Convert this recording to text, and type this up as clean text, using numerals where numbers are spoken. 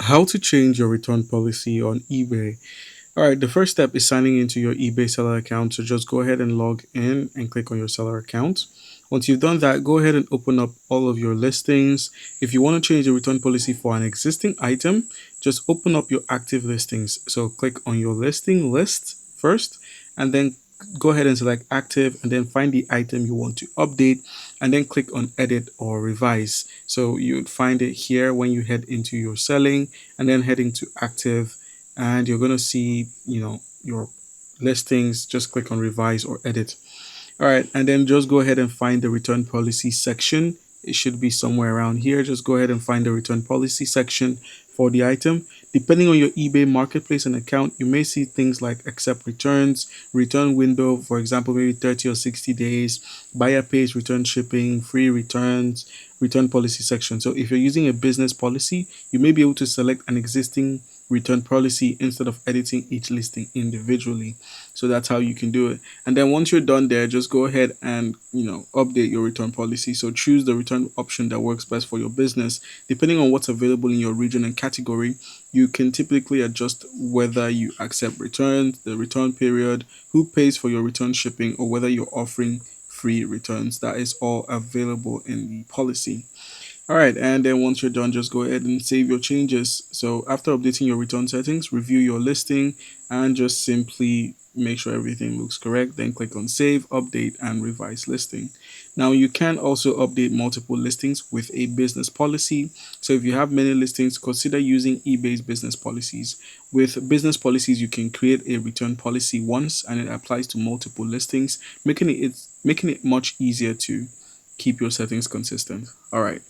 How to change your return policy on eBay. All right, the first step is signing into your eBay seller account. So just go ahead and log in and click on your seller account. Once you've done that, go ahead and open up all of your listings. If you want to change the return policy for an existing item, just open up your active listings. So click on your listing list first, and then go ahead and select active, and then find the item you want to update, and then click on edit or revise. So you'd find it here when you head into your selling and then head into active, and you're going to see, your listings. Just click on revise or edit. All right, and then just go ahead and find the return policy section. It should be somewhere around here. Just go ahead and find the return policy section for the item. Depending on your eBay marketplace and account, you may see things like accept returns, return window, for example, maybe 30 or 60 days, buyer pays return shipping, free returns, return policy section. So if you're using a business policy, you may be able to select an existing return policy instead of editing each listing individually. So that's how you can do it. And then once you're done there, just go ahead and update your return policy. So choose the return option that works best for your business. Depending on what's available in your region and category, you can typically adjust whether you accept returns, the return period, who pays for your return shipping, or whether you're offering free returns. That is all available in the policy. All right, and then once you're done, just go ahead and save your changes. So after updating your return settings, review your listing and just simply make sure everything looks correct. Then click on save, update, and revise listing. Now you can also update multiple listings with a business policy. So if you have many listings, consider using eBay's business policies. With business policies, you can create a return policy once and it applies to multiple listings, making it much easier to keep your settings consistent. All right.